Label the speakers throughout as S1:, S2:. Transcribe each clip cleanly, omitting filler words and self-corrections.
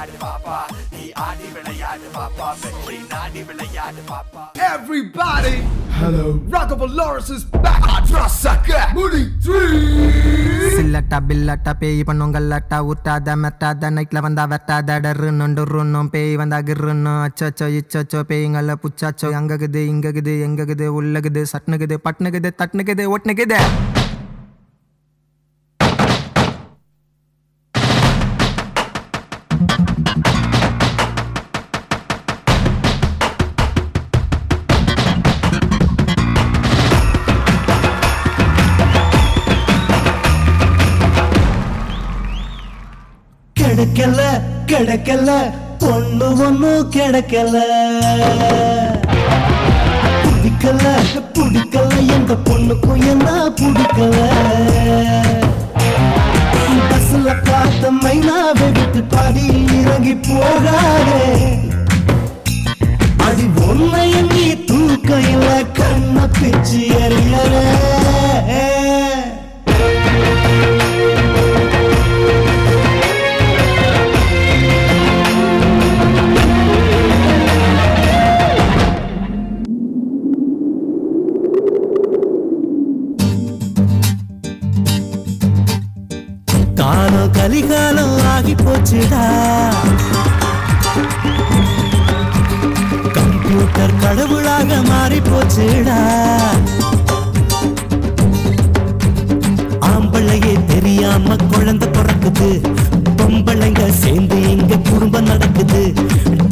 S1: விளையாடு பாப்பா நீ ஆடி விளையாடு பாப்பா வெற்றி நாடி விளையாடு பாப்பா
S2: Everybody
S3: hello
S2: Rockable Lawrence is back Atrasaka Moody 3
S4: சில்லட்டா பில்லட்டா பேய் பண்ணுங்கல்லட்டா ஊட்டாத மெட்டாத நைட்ல வந்தா வெட்டாத டர்ருன்னும் பேய் வந்தா கிருன்னும் அச்சோ இச்சோ பேய்ங்கள புச்சாச்சோ அங்ககுது இங்ககுது எங்ககுது உள்ளகுது சட்னுகுது பட்னுகுது தட்னுகுது ஒட்னுகுது
S5: கிடைக்கல பொண்ணு ஒண்ணு கிடைக்கல பிடிக்கல எந்த பொண்ணுக்கும் என்ன பிடிக்கல பஸ்ல பார்த்த மைனாவை விட்டு பாதி இறங்கி போகாதே அடி ஒன்னைய நீ தூக்கையில கண்ண பிச்சு எறியல கலிகாலம் ஆகி போச்சுடா கம்ப்யூட்டர் கடவுளாக மாறி போச்சுடா ஆம்பளையே தெரியாம குழந்தை பிறக்குது பொம்பளைங்க சேர்ந்து இங்க குடும்பம் நடக்குது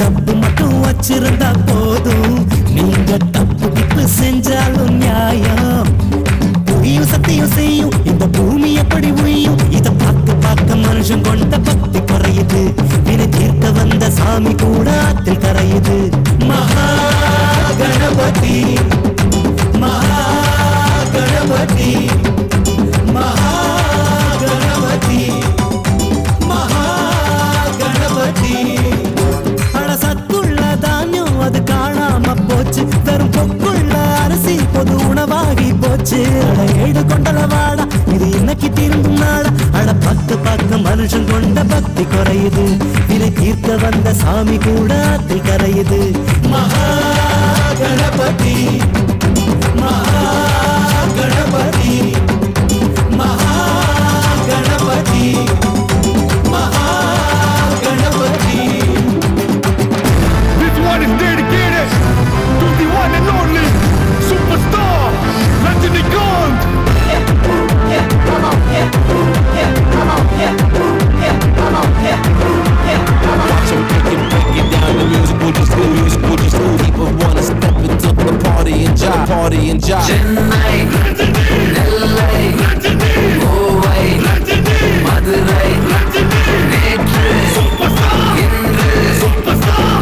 S5: தப்பு மட்டும் வச்சிருந்தா போதும் நீங்க தப்பு கிப்பு செஞ்சாலும் நியாயம் புரியும் சத்தியம் செய்யும் இந்த பூமி எப்படி உயும் இத பார்க்க மனுஷன் கொண்ட பக்தி குறையுது வினை தீர்க்க வந்த சாமி கூட ஆத்தில் கரையுது மகா கணபதி மகா கணபதி மகா கணபதி மகா கணபதி அட சத்துள்ள தானியம் அது காணாம போச்சு வெறும் பொக்குள்ள அரிசி பொது உணவாகி போச்சு அட ஏடு கொண்டல வாடா இது இன்னைக்கு திரும்பும் நாடா அட பார்க்க மனுஷன் கொண்ட பக்தி குறையுது வினை தீர்க்க வந்த சாமி கூட ஆத்தில் கரையுது மகா கணபதி மகா கணபதி மகா கணபதி மகா Ganapathi
S3: this one is dedicated to the one and only superstar Rajinikanth
S1: come on watch him break it down the music will just do people wanna step into the party and jive Chennai Nellai Mumbai Madurai Netru Indru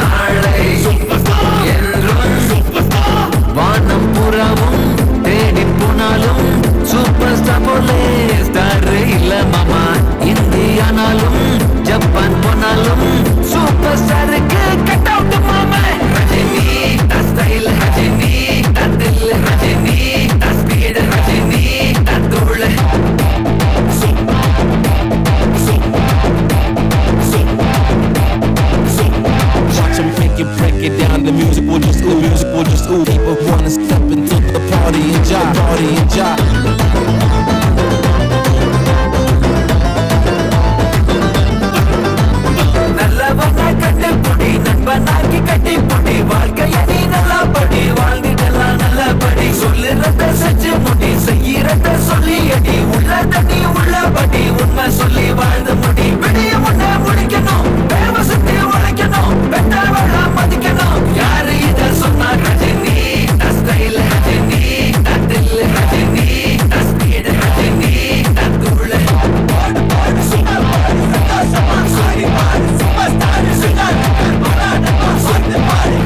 S1: Naalai Endrum Vaanam puravum தேடி போனாலும் super star போலே star இல்ல மாமா இந்தியானாலும் Japan போனாலும் super ஸ்டாருக்கு cut out மாமா Rajini style Rajini தில் Rajini speed Rajini தூள் watch him break it down the music will just ooh people wanna step into the party and jive நல்லவனா கட்டுப்படி நண்பனாக்கி கட்டிப்படி வாழ்க்கைய நீ நல்லா படி வாழ்ந்துட்டெல்லாம் நல்லா படி சொல்லுறத செஞ்சு முடி செய்யறத சொல்லி அடி உள்ளத நீ உள்ளபடி உண்மை சொல்லி வாழ்ந்து முடி விடிய முன்ன முடிக்கணும் தேவை சுத்தி உழைக்கணும் பெற்றவள மதிக்கணும் யாரு இத சொன்னா ரஜினி ஸ்டைல் ரஜினி தில் ரஜினி ஸ்பீட் ரஜினி தூள் பாடு பாடு சும்மா பாடு சந்தோஷமா சாரி பாடு சூப்பர் ஸ்டார் சுனார் பாடு பாடு பாடு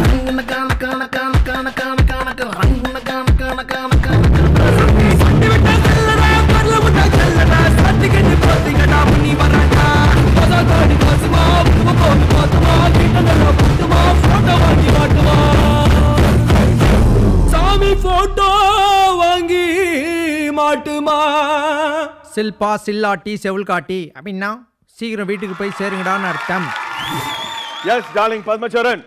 S4: சில்பா சில்லாட்டி செவுள் காட்டி அப்படின்னா சீக்கிரம் வீட்டுக்கு போய் சேருங்கடான்னு அர்த்தம்.
S3: எஸ் டார்லிங் பத்மச்சரண்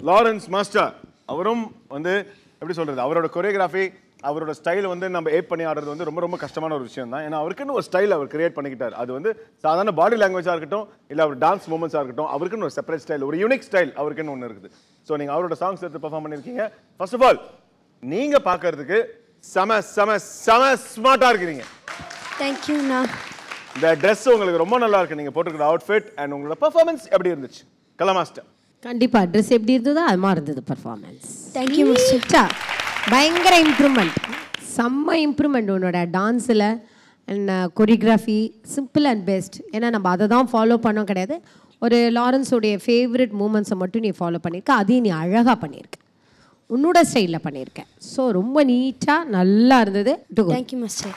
S3: லாரன்ஸ் மாஸ்டர் அவரும் வந்து எப்படி சொல்றது அவரோட கொரியோகிராஃபி அவரோட ஸ்டைல் வந்து நம்ம ஏப் பண்ணி ஆடுறது வந்து ரொம்ப ரொம்ப கஷ்டமான ஒரு விஷயம் தான். ஏன்னா அவருக்குன்னு ஒரு ஸ்டைல் அவர் கிரியேட் பண்ணிக்கிட்டார். அது வந்து சாதாரண பாடி லாங்குவேஜாக இருக்கட்டும் இல்லை அவர் டான்ஸ் மூமெண்ட்ஸாக இருக்கட்டும் அவருக்குன்னு ஒரு செப்பரேட் ஸ்டைல் ஒரு யூனிக் ஸ்டைல் அவருக்குன்னு ஒன்று இருக்குது. ஸோ நீங்கள் அவரோட சாங்ஸ் எடுத்து பெர்ஃபார்ம் பண்ணியிருக்கீங்க. ஃபர்ஸ்ட் ஆஃப் ஆல் நீங்கள் பார்க்கறதுக்கு செம செம செம ஸ்மார்ட்டாக இருக்கிறீங்க.
S6: தேங்க்யூண்ணா.
S3: இந்த ட்ரெஸ் உங்களுக்கு ரொம்ப நல்லா இருக்கு. நீங்கள் போட்டுருக்கிற அவுட்ஃபிட் அண்ட் உங்களோட பெர்ஃபார்மன்ஸ் எப்படி இருந்துச்சு கலா மாஸ்டர்?
S7: கண்டிப்பா ட்ரெஸ் எப்படி இருந்ததோ அது மாதிரி இருந்தது பர்ஃபார்மன்ஸ்.
S6: Thank you mister.
S7: பயங்கர இம்ப்ரூவ்மெண்ட், செம்ம இம்ப்ரூவ்மெண்ட் உன்னோட டான்ஸில் and choreography simple and best. ஏன்னா நம்ம அதை தான் ஃபாலோ பண்ணோம் கிடையாது, ஒரு லாரன்ஸோடைய ஃபேவரட் மூமெண்ட்ஸை மட்டும் நீ ஃபாலோ பண்ணியிருக்க, அதையும் நீ அழகாக பண்ணியிருக்க, உன்னோட ஸ்டைலில் பண்ணியிருக்க. ஸோ ரொம்ப நீட்டாக நல்லா இருந்தது.
S6: Thank you mister.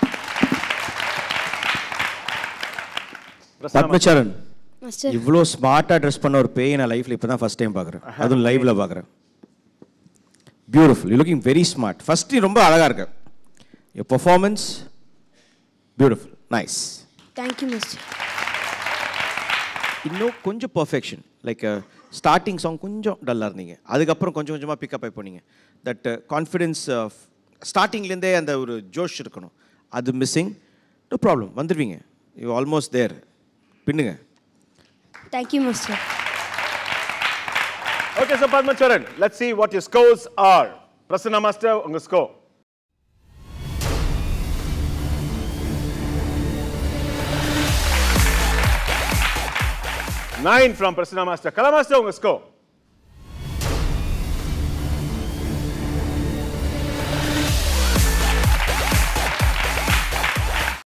S8: பத்மச்சரண்
S6: மாஸ்டர்
S8: இவ்வளோ ஸ்மார்ட்டாக ட்ரெஸ் பண்ண ஒரு பேய் நான் லைஃப்பில் இப்போ தான் ஃபஸ்ட் டைம் பார்க்குறேன், அதுவும் லைவ்ல பார்க்குறேன். Beautiful, you looking very smart. First ரொம்ப அழகாக இருக்கு. Your performance beautiful, nice.
S6: Thank you mister.
S8: இன்னும் கொஞ்சம் பர்ஃபெக்ஷன், லைக் ஸ்டார்டிங் சாங் கொஞ்சம் டல்லாக இருந்தீங்க, அதுக்கப்புறம் கொஞ்சம் கொஞ்சமாக பிக்கப் ஆகி போனீங்க. தட் கான்ஃபிடென்ஸ் ஸ்டார்டிங்லேருந்தே அந்த ஒரு ஜோஷ் இருக்கணும், அது மிஸ்ஸிங். நோ ப்ராப்ளம், வந்துடுவீங்க. You almost there. பின்னுங்க.
S6: Thank you mister.
S3: Okay, so Padmacharan, let's see what your scores are. Prasanna Master, unga score. 9 from Prasanna Master. Kala Master, unga score.